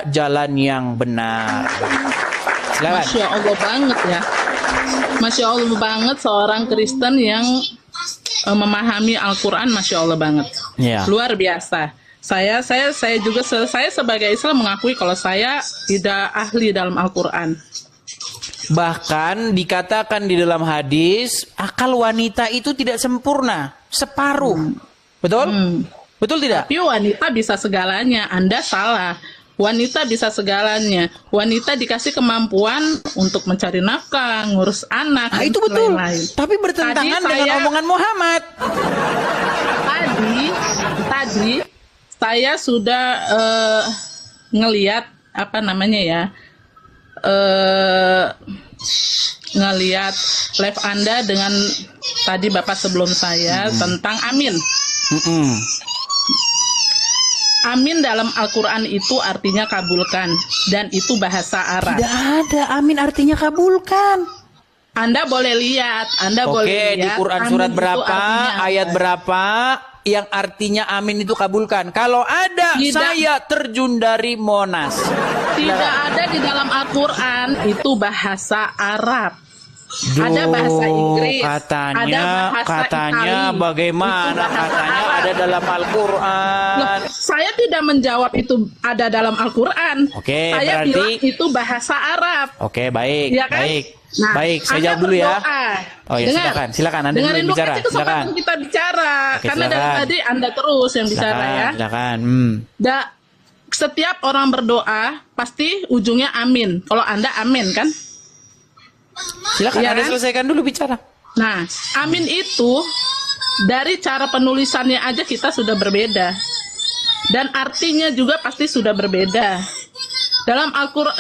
jalan yang benar. Silakan. Masya Allah banget ya. Masya Allah banget seorang Kristen yang memahami Al-Quran. Masya Allah banget. Ya. Luar biasa. Saya juga saya sebagai Islam mengakui kalau saya tidak ahli dalam Al-Quran. Bahkan dikatakan di dalam hadis, akal wanita itu tidak sempurna, separuh. Betul? Betul tidak? Tapi wanita bisa segalanya. Anda salah. Wanita bisa segalanya. Wanita dikasih kemampuan untuk mencari nafkah, ngurus anak, Nah, dan itu betul. lain-lain. Tapi bertentangan dengan omongan Muhammad. Tadi saya sudah ngelihat apa namanya ya, ngelihat live Anda dengan tadi Bapak sebelum saya tentang amin. Amin dalam Al-Quran itu artinya kabulkan, dan itu bahasa Arab. Tidak ada amin artinya kabulkan. Anda boleh lihat, Oke, di Quran amin surat itu berapa, artinya apa. ayat berapa yang artinya amin itu kabulkan? Kalau ada, Tidak. saya terjun dari Monas. Tidak ada di dalam Al-Quran itu bahasa Arab. Ada bahasa Inggris, ada bahasa Itali. Bagaimana Itu bahasa katanya Arab. ada dalam Al-Quran. Loh, saya tidak menjawab itu ada dalam Al-Quran. Oke, Saya berarti- bilang itu bahasa Arab. Oke, baik, Ya kan? baik. Nah, Baik, saya Anda jawab dulu ya. berdoa. Oh ya, Dengar. silakan Anda dulu Dengerin yang bicara. Kan itu kesempatan Silakan. kita bicara. Oke, Karena dari silakan. tadi Anda terus yang bicara ya. Silakan. Setiap orang berdoa pasti ujungnya amin. Kalau Anda amin kan? Silakan Iya Anda kan? selesaikan dulu bicara. Nah, amin itu dari cara penulisannya aja kita sudah berbeda. Dan artinya juga pasti sudah berbeda. Dalam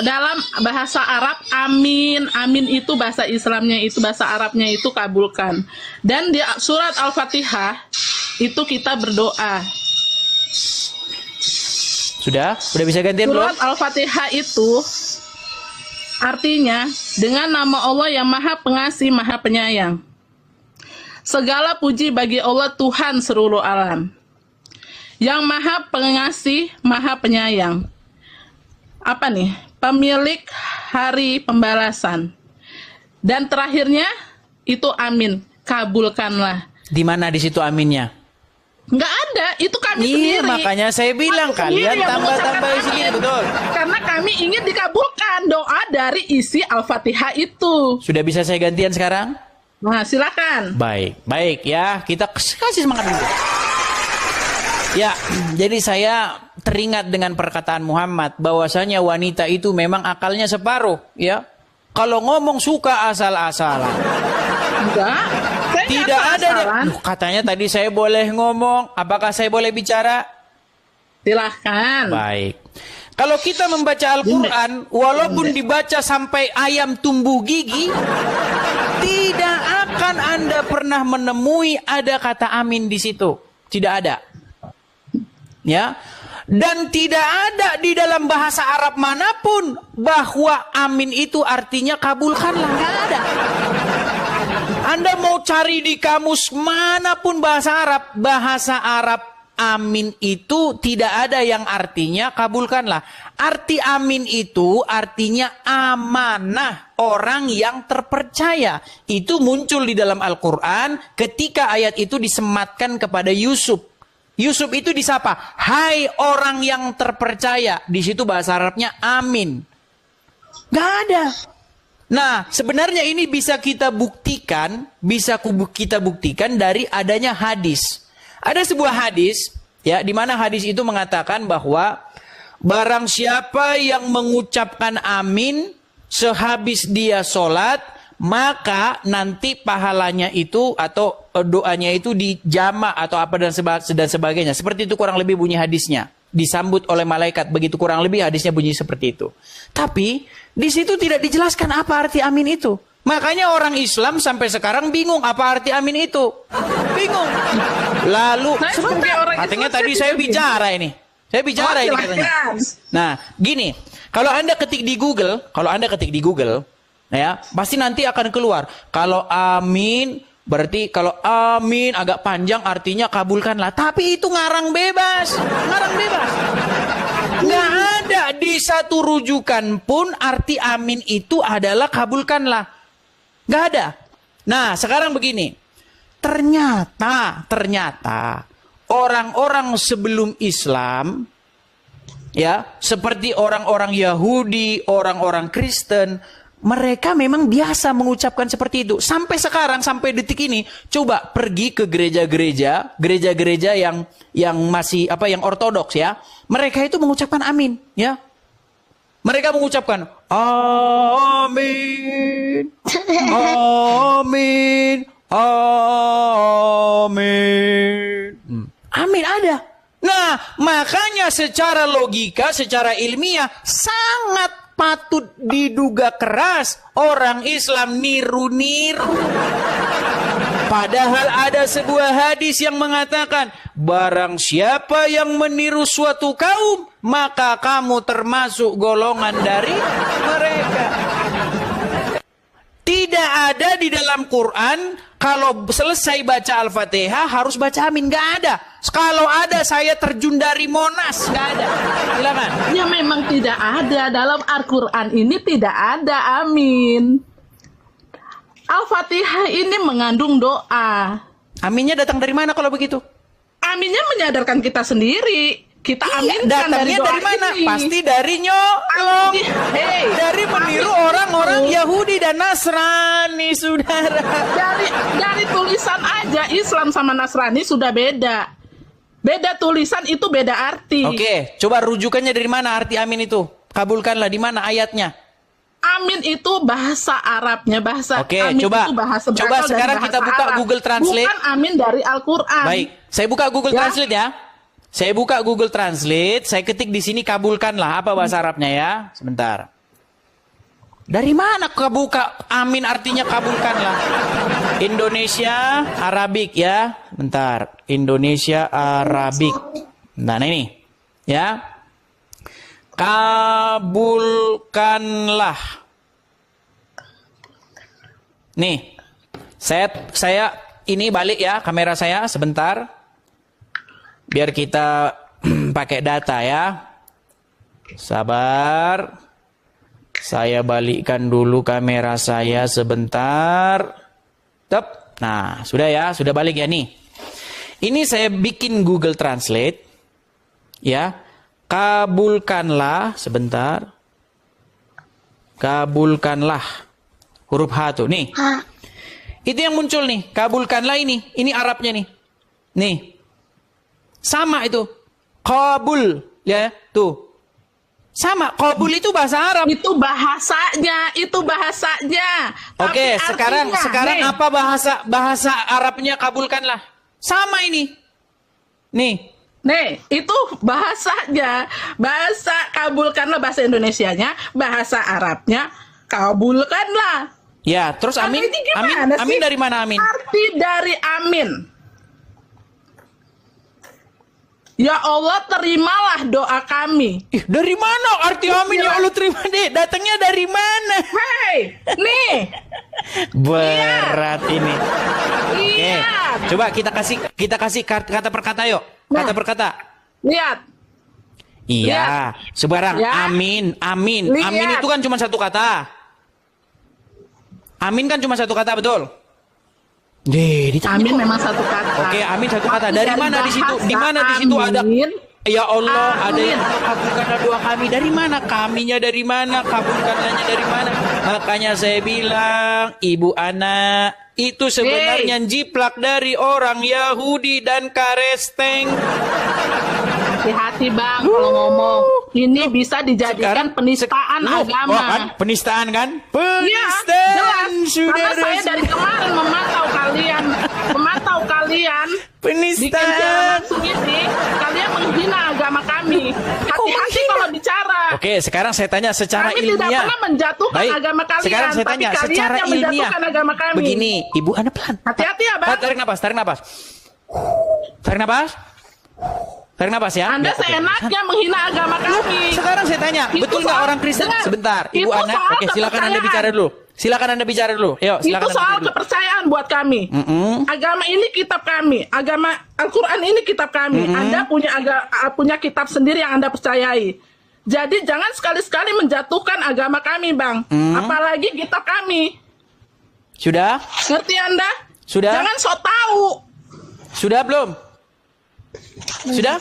dalam bahasa Arab, amin itu bahasa Islamnya itu, bahasa Arabnya itu kabulkan. Dan di surat Al-Fatihah itu kita berdoa. Sudah bisa gantian belum? Surat Al-Fatihah itu artinya dengan nama Allah yang Maha Pengasih, Maha Penyayang. Segala puji bagi Allah Tuhan seluruh alam, yang Maha Pengasih, Maha Penyayang. Apa nih? Pemilik hari pembalasan. Dan terakhirnya itu amin, kabulkanlah. Di mana di situ aminnya? Nggak ada, itu kami Iya, sendiri. makanya saya bilang Kami sendiri kalian yang tambah-tambah mengucapkan sini, amin. betul. Karena kami ingin dikabulkan doa dari isi Al-Fatihah itu. Sudah bisa saya gantian sekarang? Nah, silakan. Baik ya, kita kasih semangat dulu. Ya, jadi saya teringat dengan perkataan Muhammad bahwasanya wanita itu memang akalnya separuh, ya. Kalau ngomong suka asal-asalan. Enggak. Saya Tidak nggak ada. asal-asalan. Katanya tadi saya boleh ngomong, apakah saya boleh bicara? Silahkan. Baik. Kalau kita membaca Al-Quran, walaupun dibaca sampai ayam tumbuh gigi, tidak akan Anda pernah menemui ada kata amin di situ. Tidak ada. Ya. Dan tidak ada di dalam bahasa Arab manapun bahwa amin itu artinya kabulkanlah. Tidak ada. Anda mau cari di kamus manapun bahasa Arab amin itu tidak ada yang artinya kabulkanlah. Arti amin itu artinya amanah, orang yang terpercaya. Itu muncul di dalam Al-Quran ketika ayat itu disematkan kepada Yusuf. Yusuf itu disapa, hai orang yang terpercaya. Di situ bahasa Arabnya amin. Gak ada. Nah, sebenarnya ini bisa kita buktikan dari adanya hadis. Ada sebuah hadis, ya, di mana hadis itu mengatakan bahwa barang siapa yang mengucapkan amin sehabis dia sholat, maka nanti pahalanya itu atau doanya itu dijama atau apa dan sebagainya. Seperti itu kurang lebih bunyi hadisnya. Disambut oleh malaikat, begitu kurang lebih hadisnya bunyi seperti itu. Tapi di situ tidak dijelaskan apa arti amin itu. Makanya orang Islam sampai sekarang bingung apa arti amin itu. Bingung. Lalu katanya tadi saya bicara ini. Saya bicara ini katanya. Nah, gini, kalau Anda ketik di Google, ya, pasti nanti akan keluar. Kalau amin, berarti kalau amin agak panjang artinya kabulkanlah. Tapi itu ngarang bebas. Nggak ada di satu rujukan pun arti amin itu adalah kabulkanlah. Nggak ada. Nah, sekarang begini. Ternyata orang-orang sebelum Islam, ya, seperti orang-orang Yahudi, orang-orang Kristen, mereka memang biasa mengucapkan seperti itu. Sampai sekarang, sampai detik ini, coba pergi ke gereja-gereja yang masih yang ortodoks ya. Mereka itu mengucapkan amin, ya. Mereka mengucapkan amin. Amin. Amin. Amin ada. Nah, makanya secara logika, secara ilmiah sangat patut diduga keras orang Islam niru-niru. Padahal ada sebuah hadis yang mengatakan, barang siapa yang meniru suatu kaum, maka kamu termasuk golongan dari mereka. Tidak ada di dalam Quran kalau selesai baca Al-Fatihah harus baca amin. Nggak ada. Kalau ada saya terjun dari Monas. Nggak ada. Silakan. Ya memang tidak ada. Dalam Al-Quran ini tidak ada amin. Al-Fatihah ini mengandung doa. Aminnya datang dari mana kalau begitu? Aminnya menyadarkan kita sendiri. Kita aminkan datangnya dari mana? ini. Pasti dari nyolong. Dari meniru orang-orang Yahudi dan Nasrani, saudara. Dari tulisan aja Islam sama Nasrani sudah beda. Beda tulisan itu beda arti. Oke, coba rujukannya dari mana arti amin itu? Kabulkanlah, di mana ayatnya? Amin itu bahasa Arabnya, Oke, amin coba. itu bahasa Coba berasal sekarang dari kita bahasa buka Arab. Google Translate. Bukan amin dari Al-Quran. Baik, saya buka Google Ya. Translate ya. Saya buka Google Translate, saya ketik di sini kabulkanlah, apa bahasa Arabnya ya? Sebentar. Dari mana kebuka amin artinya kabulkanlah? Indonesia Arabik ya. Bentar. Indonesia Arabik. Nah, ini ya. Kabulkanlah. Nih. Saya ini balik ya kamera saya sebentar. Biar kita pakai data ya. Sabar. Saya balikkan dulu kamera saya sebentar. Tep. Nah, sudah ya, sudah balik ya nih. Ini saya bikin Google Translate. Ya. Kabulkanlah sebentar. Kabulkanlah. Huruf H tuh nih. Itu yang muncul nih, kabulkanlah ini. Ini Arabnya nih. Nih. Sama itu. Kabul, ya, tuh. Sama, kabul itu bahasa Arab. Itu bahasanya. Oke, Tapi sekarang artinya, apa bahasa Arabnya kabulkanlah? Sama ini. Nih. itu bahasanya. Bahasa kabulkanlah bahasa Indonesianya, bahasa Arabnya kabulkanlah. Ya, terus amin. Ini gimana sih? Amin dari mana amin? Arti dari amin. Ya Allah, terimalah doa kami. Ih, dari mana arti amin ya Allah terima deh? Datangnya dari mana? Hei, nih. Berat ini. Oke. Lihat. Coba kita kasih kata per kata yuk. Kata per kata. Lihat. Iya, sebarang Ya. amin. Amin Lihat. itu kan cuma satu kata. Amin kan cuma satu kata, betul? Ditanya Amin kok. memang satu kata. Oke, amin satu kata. Tapi Dari mana di situ? bahasa Di mana di situ ada? amin, Ya Allah, ada amin. yang kabulkanlah doa kami. Dari mana? Kaminya dari mana? Kabulkanlahnya dari mana? Makanya saya bilang, ibu anak itu sebenarnya jiplak dari orang Yahudi dan Karesteng. Hati-hati bang kalau ngomong. Ini bisa dijadikan penistaan agama. Penistaan kan? Iya, Penistaan, jelas. Karena saya dari kemarin memantau kalian di Penistaan. Kencana Langsung ini, kalian menghina agama kami. Hati-hati kalau bicara. Oke, sekarang saya tanya secara Kami tidak ilmiah. pernah menjatuhkan Baik, agama kalian, sekarang saya tapi tanya kalian secara yang ilmiah. menjatuhkan agama kami. Begini, ibu anda pelan. Hati-hati ya bang. Tarik napas, tarik napas. Tarik napas. Tarik napas ya. Anda Ya, oke. seenaknya menghina agama kami. Sekarang saya tanya, Itu betul nggak soal- orang Kristen? dengar. Sebentar, ibu Itu anak. soal Oke, silakan anda kepercayaan. bicara dulu. Silakan anda bicara dulu. Yuk, Itu silakan anda soal bicara dulu. kepercayaan buat kami. Agama ini kitab kami. Agama Al-Quran ini kitab kami. Anda punya kitab sendiri yang Anda percayai. Jadi jangan sekali-sekali menjatuhkan agama kami, Bang. Apalagi kitab kami. Sudah? Ngerti Anda? Sudah? Jangan sok tahu. Sudah belum? Sudah?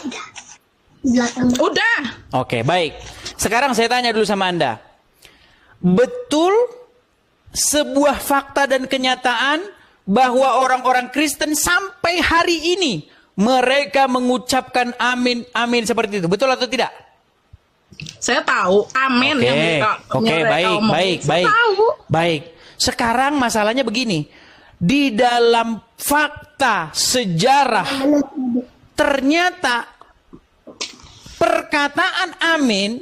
Udah. Oke, baik. Sekarang saya tanya dulu sama Anda. Betul sebuah fakta dan kenyataan bahwa orang-orang Kristen sampai hari ini mereka mengucapkan amin, amin seperti itu. Betul atau tidak? Saya tahu. Amin. Oke, yang mereka, oke, yang mereka baik, omongin. baik, Saya baik. tahu. Baik. Sekarang masalahnya begini. Di dalam fakta sejarah ternyata perkataan amin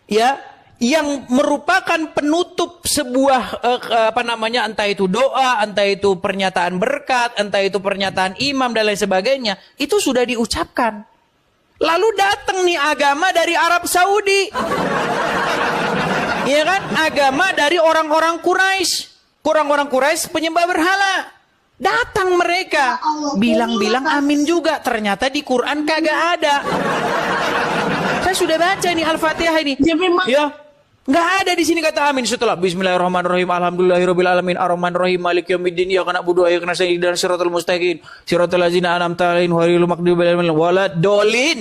ya yang merupakan penutup sebuah entah itu doa, entah itu pernyataan berkat, entah itu pernyataan imam dan lain sebagainya, itu sudah diucapkan. Lalu datang nih agama dari Arab Saudi. Iya kan? Agama dari orang-orang Quraisy. Orang-orang Quraisy penyembah berhala. Datang mereka bilang-bilang amin juga. Ternyata di Quran kagak ada. Saya sudah baca nih Al-Fatihah ini. Ya memang. Ya, nggak ada di sini kata amin setelah Bismillahirrahmanirrahim. Alhamdulillahirabbil alamin. Arrahmanirrahim. Maliki yaumiddin. Iyyaka na'budu wa iyyaka nasta'in. Ihdinas siratal mustaqim. Siratal ladzina an'amta 'alaihim ghairil maghdubi 'alaihim waladdallin.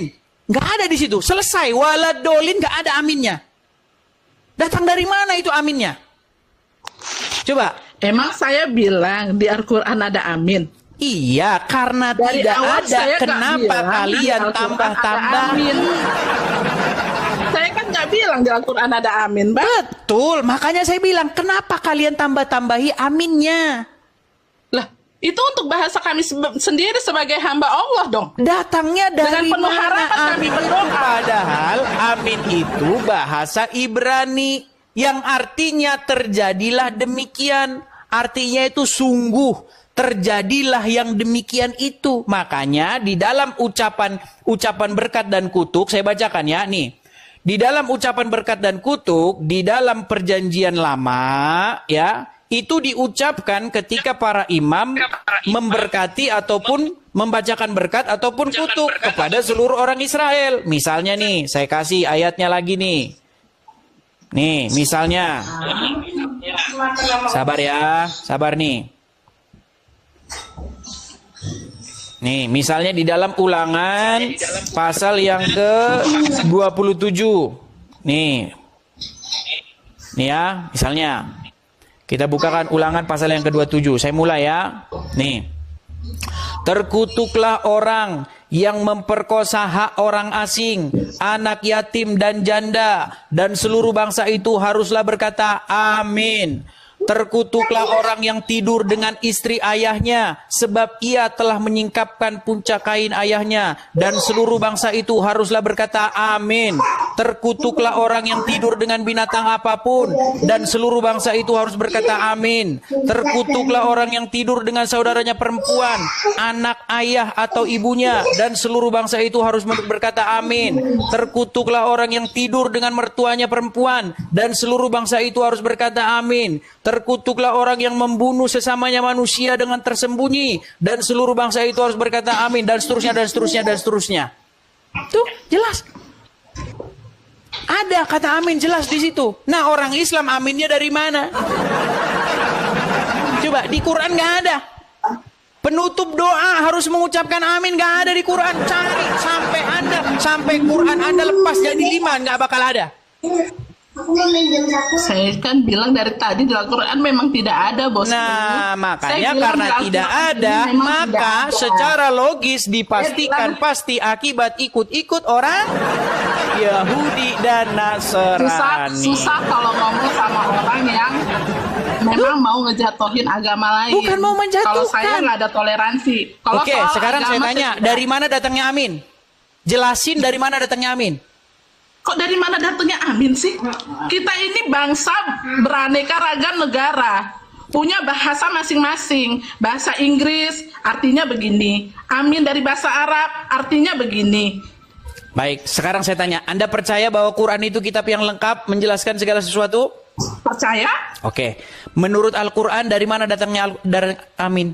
Nggak ada di situ. Selesai. Waladdallin nggak ada aminnya. Datang dari mana itu aminnya? Coba. Emang saya bilang di Al-Quran ada amin. Iya, karena Dari tidak awal ada. saya nggak Kenapa bilang kalian di Al-Quran ada tambah-tambah? amin. Saya kan nggak bilang di Al-Quran ada amin, Bang. Betul, makanya saya bilang kenapa kalian tambah-tambahi aminnya? Lah, itu untuk bahasa kami sendiri sebagai hamba Allah dong. Datangnya dari Dengan penuh mana harapan kami amin? berdoa. Padahal amin itu bahasa Ibrani yang artinya terjadilah demikian. Artinya itu sungguh terjadilah yang demikian itu. Makanya di dalam ucapan berkat dan kutuk, saya bacakan ya nih. Di dalam ucapan berkat dan kutuk, di dalam perjanjian lama ya, itu diucapkan ketika para imam memberkati ataupun membacakan berkat ataupun kutuk kepada seluruh orang Israel. Misalnya nih, saya kasih ayatnya lagi nih. Nih, misalnya. Sabar ya, sabar nih. Nih, misalnya di dalam Ulangan pasal yang ke-27. Nih. Nih ya, misalnya. Kita bukakan Ulangan pasal yang ke-27. Saya mulai ya. Nih. Terkutuklah orang yang memperkosa hak orang asing, anak yatim dan janda, dan seluruh bangsa itu haruslah berkata amin. Terkutuklah orang yang tidur dengan istri ayahnya, sebab ia telah menyingkapkan puncak kain ayahnya, dan seluruh bangsa itu haruslah berkata amin. Terkutuklah orang yang tidur dengan binatang apapun, dan seluruh bangsa itu harus berkata amin. Terkutuklah orang yang tidur dengan saudaranya perempuan, anak ayah atau ibunya, dan seluruh bangsa itu harus berkata amin. Terkutuklah orang yang tidur dengan mertuanya perempuan, dan seluruh bangsa itu harus berkata amin. Terkutuklah orang yang membunuh sesamanya manusia dengan tersembunyi, dan seluruh bangsa itu harus berkata amin, dan seterusnya, dan seterusnya, dan seterusnya. Tuh, jelas. Ada kata amin jelas di situ. Nah, orang Islam aminnya dari mana? Coba, di Quran nggak ada. Penutup doa harus mengucapkan amin, nggak ada di Quran. Cari sampai Quran Anda lepas jadi 5, nggak bakal ada. Saya kan bilang dari tadi di Al-Quran memang tidak ada, Bos. Nah, makanya karena tidak ada, maka secara logis dipastikan pasti akibat ikut-ikut orang Yahudi dan Nasrani. Susah kalau ngomong sama orang yang memang mau ngejatuhin agama lain. Bukan mau menjatuhkan. Kalau saya nggak ada toleransi. Kalau Oke, soal sekarang saya agama, tanya, dari mana datangnya amin? Jelasin dari mana datangnya amin? Kok dari mana datangnya amin sih? Kita ini bangsa beraneka ragam negara, punya bahasa masing-masing. Bahasa Inggris artinya begini, amin dari bahasa Arab artinya begini. Baik, sekarang saya tanya, Anda percaya bahwa Quran itu kitab yang lengkap menjelaskan segala sesuatu? Percaya? Oke, menurut Al-Quran dari mana datangnya dari amin?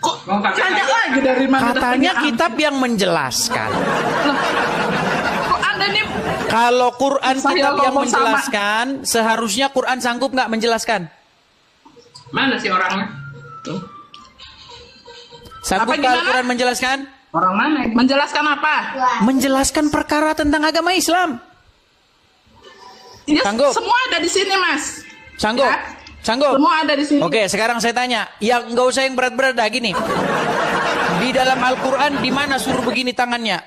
Kok tanya lagi dari mana Katanya datangnya kitab yang menjelaskan. amin? Kalau Quran Saya kitab yang ngomong sama. menjelaskan, seharusnya Quran sanggup nggak menjelaskan? Mana sih orangnya? Tuh. Sanggup Apa, nggak gimana? Al-Quran menjelaskan? Orang mana ini? Menjelaskan apa? Menjelaskan perkara tentang agama Islam. Ya, Sanggup. semua ada di sini, Mas. Sanggup? Ya. Sanggup? Semua ada di sini. Oke, sekarang saya tanya, yang nggak usah yang berat-berat dah gini. Di dalam Al-Quran di mana suruh begini tangannya?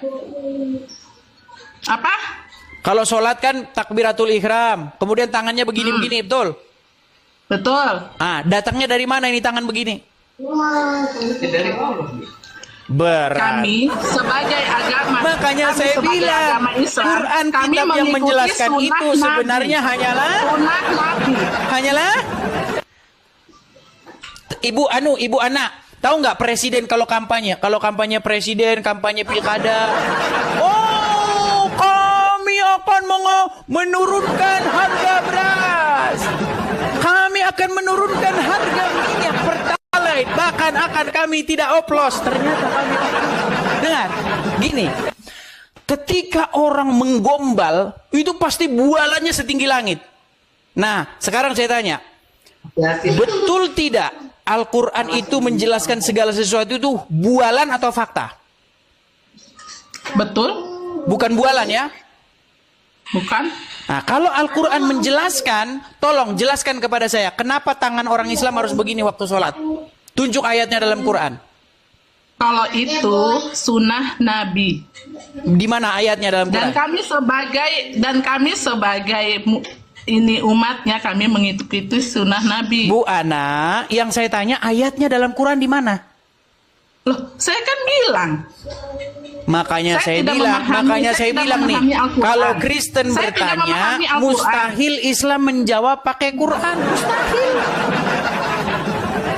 Apa? Kalau sholat kan takbiratul ihram, kemudian tangannya begini-begini, betul? Betul. Ah, datangnya dari mana ini tangan begini? Dari Allah. Berat. Kami sebagai agama, Makanya kami saya sebagai bilang, agama Islam, Quran kami kitab yang mengikuti menjelaskan sunnah itu Nabi. sebenarnya hanyalah Sunnah Nabi. Ibu anak, tahu nggak presiden kalau kampanye presiden, kampanye pilkada, oh kami akan menurunkan harga beras, kami akan menurunkan harga minyak pertalite, bahkan akan kami tidak oplos. Ternyata kami dengar gini. Ketika orang menggombal, itu pasti bualannya setinggi langit. Nah, sekarang saya tanya, betul tidak Al-Quran itu menjelaskan segala sesuatu itu bualan atau fakta? Betul? Bukan bualan ya? Bukan? Nah, kalau Al-Quran menjelaskan, tolong jelaskan kepada saya, kenapa tangan orang Islam harus begini waktu sholat? Tunjuk ayatnya dalam Quran. Kalau itu sunnah Nabi. Di mana ayatnya dalam Dan Quran? kami sebagai ini umatnya, kami mengikuti sunnah Nabi. Bu Ana, yang saya tanya ayatnya dalam Quran di mana? Loh, saya kan bilang. Makanya Saya saya tidak bilang, memahami- saya tidak nih, memahami Al-Quran. kalau Kristen Saya tidak bertanya, memahami Al-Quran. mustahil Islam menjawab pakai Quran, mustahil.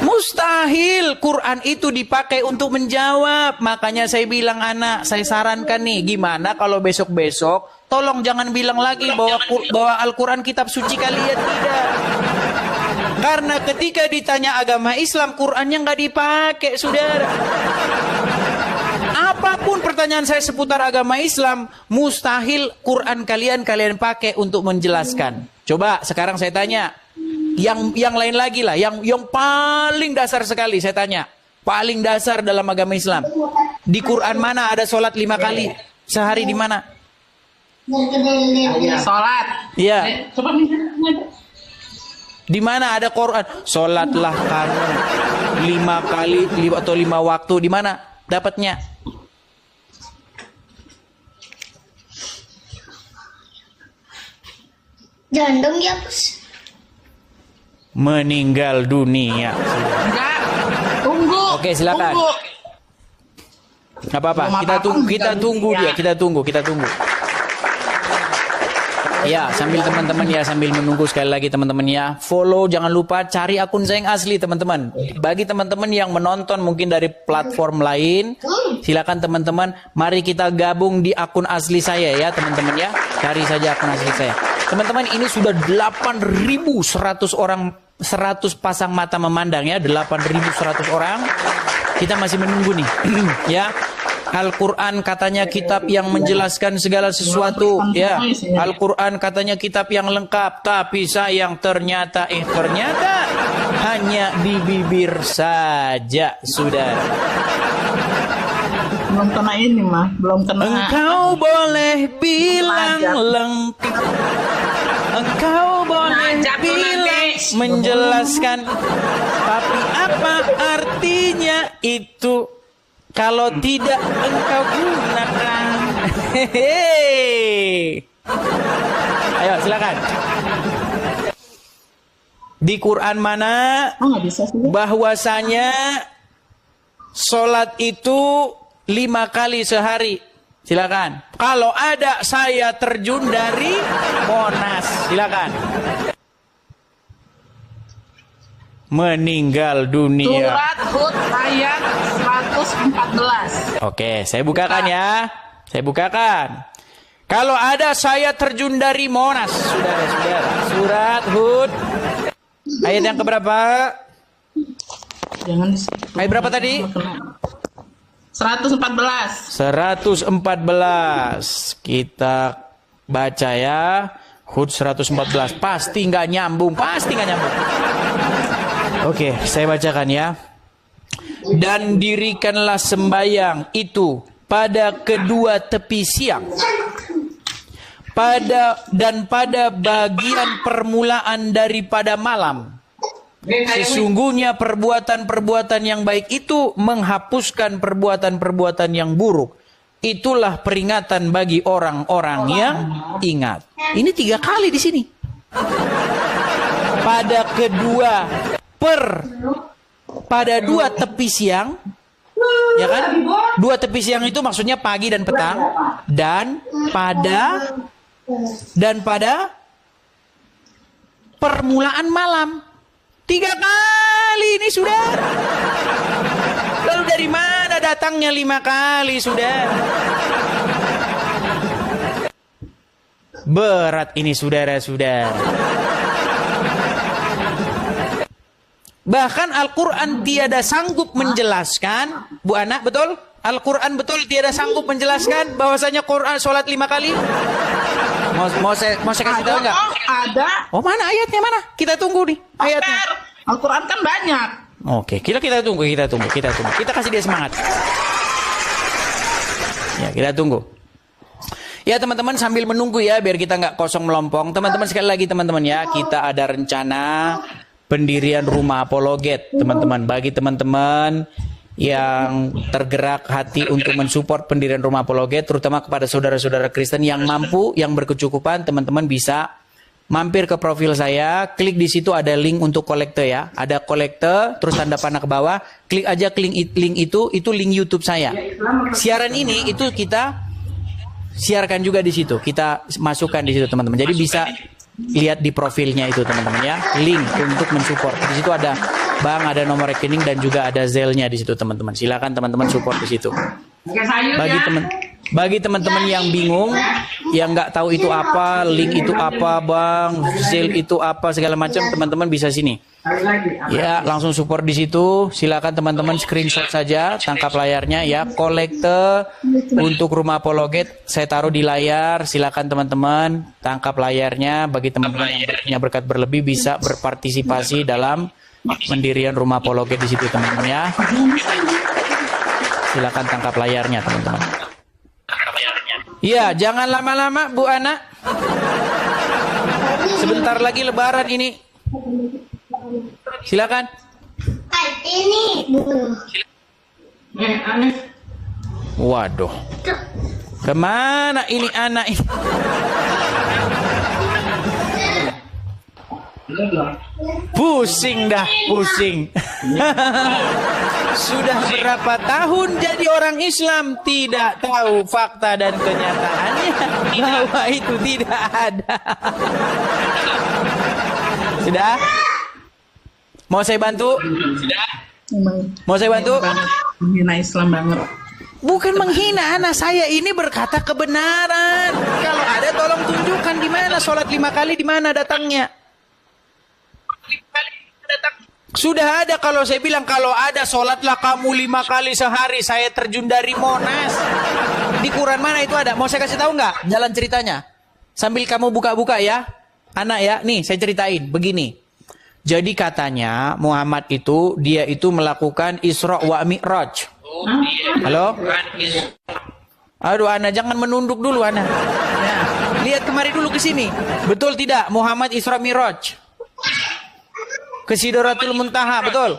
Mustahil Quran itu dipakai untuk menjawab. Makanya saya bilang anak, saya sarankan nih, gimana kalau besok-besok tolong jangan bilang lagi bahwa Al-Quran kitab suci kalian, tidak. Karena ketika ditanya agama Islam, Qurannya nggak dipakai, saudara. Apapun pertanyaan saya seputar agama Islam, mustahil Quran kalian pakai untuk menjelaskan. Coba sekarang saya tanya, yang lain lagi lah, yang paling dasar sekali saya tanya, paling dasar dalam agama Islam. Di Quran mana ada sholat 5 kali sehari, di mana? Sholat. Iya. Coba minta. Di mana ada Quran? Sholatlah kamu 5 kali atau 5 waktu. Di mana dapatnya? Jangan dong dihapus. Meninggal dunia. Enggak. Tunggu. Oke, silakan. Tunggu. Nggak apa-apa, Belum kita apa-apa, tunggu dia, kita tunggu. Ya, sambil menunggu sekali lagi teman-teman ya. Follow, jangan lupa cari akun saya yang asli teman-teman. Bagi teman-teman yang menonton mungkin dari platform lain, silakan teman-teman, mari kita gabung di akun asli saya ya teman-teman ya. Cari saja akun asli saya. Teman-teman, ini sudah 8.100 orang, 100 pasang mata memandang ya, 8.100 orang. Kita masih menunggu nih ya. Al-Quran katanya kitab yang menjelaskan segala sesuatu ya. Al-Quran katanya kitab yang lengkap, tapi sayang ternyata hanya di bibir saja, sudah. Belum kena ini mah, belum kena. Engkau boleh bilang lengkap, engkau boleh bilang menjelaskan, tapi apa artinya itu kalau tidak engkau gunakan? Hehehe. Ayo silakan. Di Quran mana Oh, nggak bisa sih. bahwasanya sholat itu 5 kali sehari? Silakan. Kalau ada saya terjun dari Monas, silakan. Meninggal dunia. Surat Hud ayat 114. Oke, saya bukakan ya. Saya bukakan. Kalau ada saya terjun dari Monas, saudara-saudara. Surat Hud. Ayat yang keberapa? Jangan di situ. Ayat berapa tadi? 114. 114. Kita Baca ya. Hud 114. Pasti nggak nyambung. Pasti nggak nyambung. Oke, saya bacakan ya. Dan dirikanlah sembayang itu pada kedua tepi siang. Pada bagian permulaan daripada malam. Sesungguhnya perbuatan-perbuatan yang baik itu menghapuskan perbuatan-perbuatan yang buruk. Itulah peringatan bagi orang-orang yang ingat. Ini 3 kali di sini. Pada dua tepi siang, ya kan? 2 tepi siang itu maksudnya pagi dan petang, dan pada permulaan malam. 3 kali ini sudah. Lalu dari mana datangnya 5 kali sudah? Berat ini saudara-saudara. Bahkan Al-Quran tiada sanggup menjelaskan, Bu Ana, betul? Al-Quran betul tiada sanggup menjelaskan bahwasanya Quran sholat 5 kali? Mau saya kasih tahu nggak? Ada. Oh, mana ayatnya mana? Kita tunggu nih ayatnya. Al-Quran kan banyak. Oke, kita tunggu. Kita kasih dia semangat. Ya, kita tunggu. Ya teman-teman, sambil menunggu ya biar kita nggak kosong melompong. Teman-teman, sekali lagi teman-teman ya, kita ada rencana pendirian rumah apologet, teman-teman. Bagi teman-teman yang tergerak hati untuk mensupport pendirian rumah apologet, terutama kepada saudara-saudara Kristen yang mampu, yang berkecukupan, teman-teman bisa mampir ke profil saya, klik di situ ada link untuk kolekte ya. Ada kolekte, terus tanda panah ke bawah, klik aja link itu link YouTube saya. Siaran ini itu kita siarkan juga di situ, kita masukkan di situ teman-teman. Jadi bisa lihat di profilnya itu teman-teman ya, link untuk mensupport. Di situ ada bank, ada nomor rekening dan juga ada Zelle-nya di situ teman-teman. Silakan teman-teman support di situ. Bagi teman-teman yang bingung, yang nggak tahu itu apa, link itu apa, bang, Zelle itu apa, segala macam, teman-teman bisa sini. Ya, langsung support di situ. Silakan teman-teman screenshot saja, tangkap layarnya ya. Kolekte untuk rumah apologet saya taruh di layar. Silakan teman-teman tangkap layarnya. Bagi teman-teman yang punya berkat berlebih bisa berpartisipasi dalam pendirian rumah apologet di situ teman-teman ya. Silakan tangkap layarnya teman-teman. Iya, jangan lama-lama Bu Ana. Sebentar lagi lebaran ini. Silakan. Waduh. Kemana ini anak ini? Pusing dah, pusing. Sudah berapa tahun jadi orang Islam tidak tahu fakta dan kenyataannya bahwa itu tidak ada. Sudah? Mau saya bantu? Mau saya bantu? Menghina Islam banget. Bukan menghina, anak saya ini berkata kebenaran. Kalau ada tolong tunjukkan di mana sholat 5 kali, di mana datangnya. Sudah ada. Kalau saya bilang kalau ada sholatlah kamu 5 kali sehari, saya terjun dari Monas. Di Quran mana itu ada? Mau saya kasih tahu nggak jalan ceritanya? Sambil kamu buka-buka ya, anak ya. Nih saya ceritain begini. Jadi katanya Muhammad itu dia itu melakukan Isra wa Mi'raj. Halo? Aduh, Ana jangan menunduk dulu Ana. Ya. Lihat kemari dulu ke sini. Betul tidak Muhammad Isra Mi'raj? Ke Sidratul Muntaha, betul?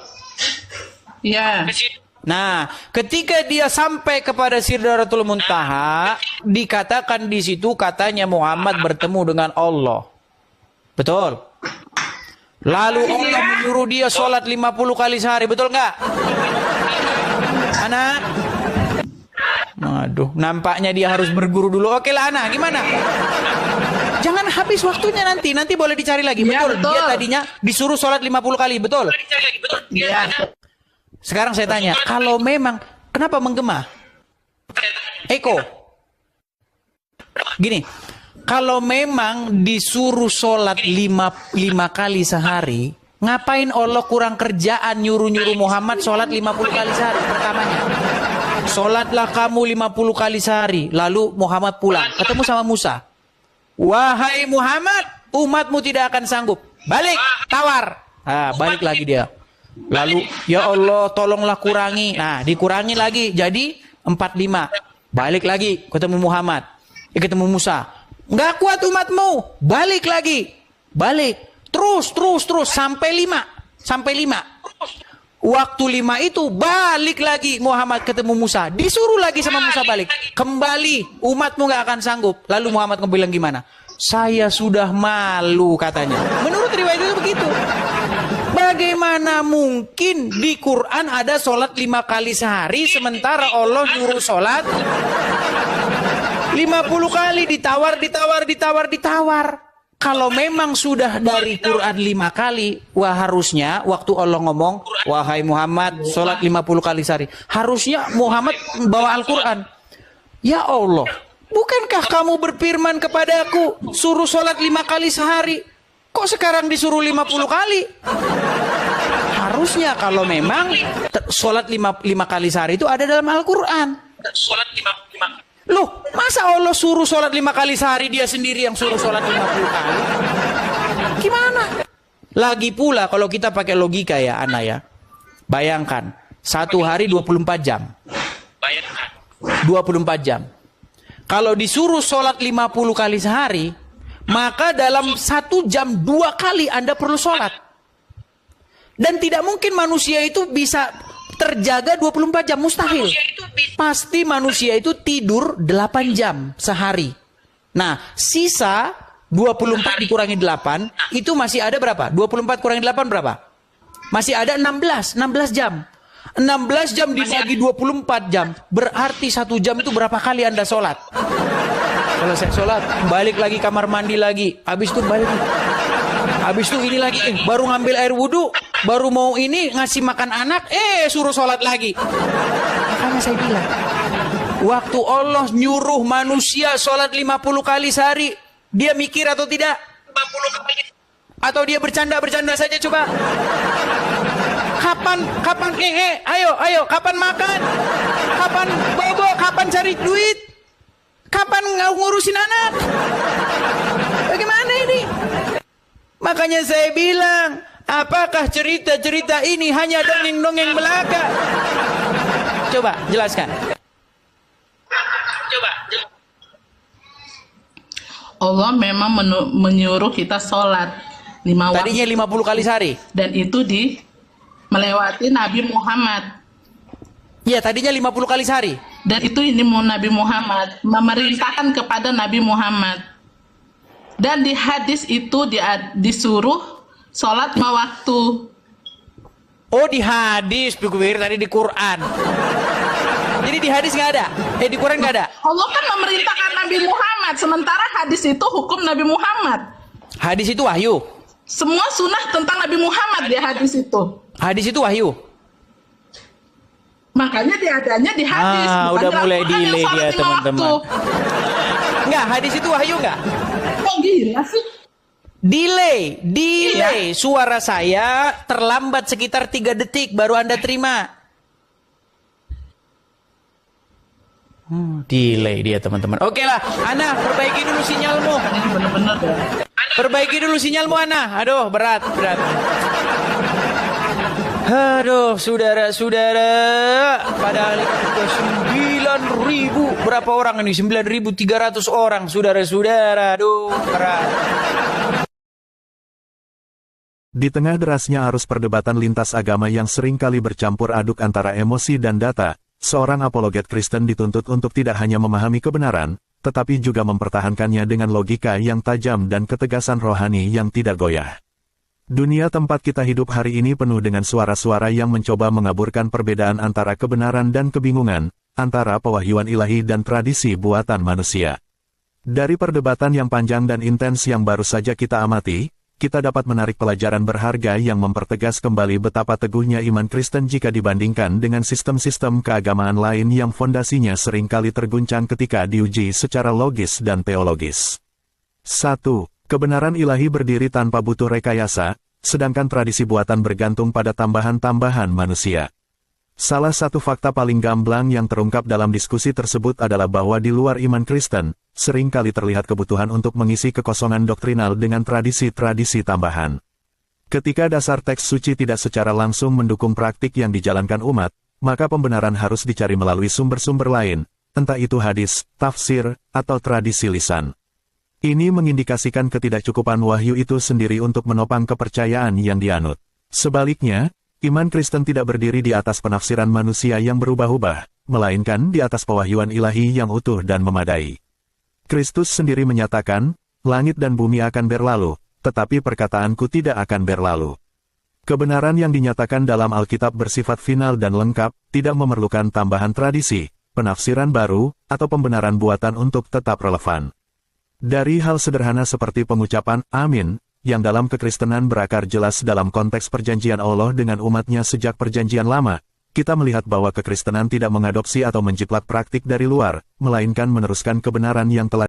Iya. Nah, ketika dia sampai kepada Sidratul Muntaha, dikatakan di situ katanya Muhammad bertemu dengan Allah. Betul? Lalu Allah menyuruh dia sholat 50 kali sehari, betul nggak? Anak? Aduh, nampaknya dia harus berguru dulu. Oke lah Ana, gimana? Jangan habis waktunya nanti boleh dicari lagi. Ya, betul. Dia tadinya disuruh sholat 50 kali, betul? Iya. Sekarang saya tanya, kalau memang kenapa menggema? Eko. Gini, kalau memang disuruh sholat 5 kali sehari, ngapain Allah kurang kerjaan nyuruh-nyuruh Muhammad sholat 50 kali sehari? Pertamanya, sholatlah kamu 50 kali sehari. Lalu Muhammad pulang, ketemu sama Musa. Wahai Muhammad, umatmu tidak akan sanggup. Balik, tawar. Balik lagi dia. Lalu, ya Allah, tolonglah kurangi. Nah, dikurangi lagi, jadi 45. Balik lagi, ketemu Muhammad. Ketemu Musa. Nggak kuat umatmu. Balik lagi. Balik. Terus, sampai 5. Sampai 5. Waktu 5 itu, balik lagi Muhammad ketemu Musa. Disuruh lagi sama Musa balik. Kembali, umatmu nggak akan sanggup. Lalu Muhammad bilang gimana? Saya sudah malu katanya. Menurut riwayat itu begitu. Bagaimana mungkin di Quran ada sholat 5 kali sehari, sementara Allah nyuruh sholat 50 kali, ditawar. Kalau memang sudah dari Quran 5 kali, harusnya waktu Allah ngomong, wahai Muhammad, sholat 50 kali sehari. Harusnya Muhammad bawa Al-Quran. Ya Allah, bukankah kamu berfirman kepadaku, suruh sholat 5 kali sehari? Kok sekarang disuruh 50 kali? Harusnya kalau memang sholat 5 kali sehari itu ada dalam Al-Quran. Loh, masa Allah suruh sholat 5 kali sehari, dia sendiri yang suruh sholat 50 kali? Gimana? Lagi pula kalau kita pakai logika ya, Ana ya. Bayangkan, satu hari 24 jam. 24 jam. Kalau disuruh sholat 50 kali sehari, maka dalam 1 jam 2 kali Anda perlu sholat. Dan tidak mungkin manusia itu bisa terjaga 24 jam, mustahil. Pasti manusia itu tidur 8 jam sehari. Nah, sisa 24 dikurangi 8, itu masih ada berapa? 24 kurangi 8 berapa? Masih ada 16 jam. 16 jam dibagi 24 jam, berarti 1 jam itu berapa kali Anda sholat? Kalau saya sholat, balik lagi kamar mandi lagi, habis itu balik. Habis itu ini lagi, baru ngambil air wudhu, baru mau ini ngasih makan anak, suruh sholat lagi. Makanya saya bilang, waktu Allah nyuruh manusia sholat 50 kali sehari, dia mikir atau tidak? 50 kali. Atau dia bercanda saja coba? Kapan ayo, kapan makan? Kapan bobo? Kapan cari duit? Kapan ngurusin anak? Bagaimana ini? Makanya saya bilang, apakah cerita-cerita ini hanya dongeng-dongeng belaka? Coba jelaskan. Allah memang menyuruh kita sholat 5 waktu. Tadinya 50 kali sehari. Dan itu melewati Nabi Muhammad. Iya, tadinya 50 kali sehari. Dan itu ini Nabi Muhammad memerintahkan kepada Nabi Muhammad. Dan di hadis itu disuruh sholat 5 waktu. Oh, di hadis, pikir tadi di Quran. Jadi di hadis nggak ada? Di Quran nggak ada? Allah kan memerintahkan Nabi Muhammad, sementara hadis itu hukum Nabi Muhammad. Hadis itu wahyu. Semua sunnah tentang Nabi Muhammad di hadis itu. Hadis itu wahyu. Makanya diadanya di hadis. Udah mulai delay dia, teman-teman. Enggak, hadis itu wahyu enggak? Kok gila sih? Delay. Iya. Suara saya terlambat sekitar 3 detik baru Anda terima. Delay dia, teman-teman. Oke lah, Ana, perbaiki dulu sinyalmu. Ini bener-bener ya. Perbaiki dulu sinyalmu, Ana. Aduh, berat. Aduh, saudara-saudara, padahal itu sudah 9.000, berapa orang ini? 9.300 orang, saudara-saudara. Aduh, berat. Di tengah derasnya arus perdebatan lintas agama yang sering kali bercampur aduk antara emosi dan data, seorang apologet Kristen dituntut untuk tidak hanya memahami kebenaran, tetapi juga mempertahankannya dengan logika yang tajam dan ketegasan rohani yang tidak goyah. Dunia tempat kita hidup hari ini penuh dengan suara-suara yang mencoba mengaburkan perbedaan antara kebenaran dan kebingungan, antara pewahyuan ilahi dan tradisi buatan manusia. Dari perdebatan yang panjang dan intens yang baru saja kita amati, kita dapat menarik pelajaran berharga yang mempertegas kembali betapa teguhnya iman Kristen jika dibandingkan dengan sistem-sistem keagamaan lain yang fondasinya seringkali terguncang ketika diuji secara logis dan teologis. 1. Kebenaran ilahi berdiri tanpa butuh rekayasa, sedangkan tradisi buatan bergantung pada tambahan-tambahan manusia. Salah satu fakta paling gamblang yang terungkap dalam diskusi tersebut adalah bahwa di luar iman Kristen, seringkali terlihat kebutuhan untuk mengisi kekosongan doktrinal dengan tradisi-tradisi tambahan. Ketika dasar teks suci tidak secara langsung mendukung praktik yang dijalankan umat, maka pembenaran harus dicari melalui sumber-sumber lain, entah itu hadis, tafsir, atau tradisi lisan. Ini mengindikasikan ketidakcukupan wahyu itu sendiri untuk menopang kepercayaan yang dianut. Sebaliknya, iman Kristen tidak berdiri di atas penafsiran manusia yang berubah-ubah, melainkan di atas pewahyuan ilahi yang utuh dan memadai. Kristus sendiri menyatakan, langit dan bumi akan berlalu, tetapi perkataanku tidak akan berlalu. Kebenaran yang dinyatakan dalam Alkitab bersifat final dan lengkap, tidak memerlukan tambahan tradisi, penafsiran baru, atau pembenaran buatan untuk tetap relevan. Dari hal sederhana seperti pengucapan "Amin", yang dalam kekristenan berakar jelas dalam konteks perjanjian Allah dengan umatnya sejak perjanjian lama, kita melihat bahwa kekristenan tidak mengadopsi atau menjiplak praktik dari luar, melainkan meneruskan kebenaran yang telah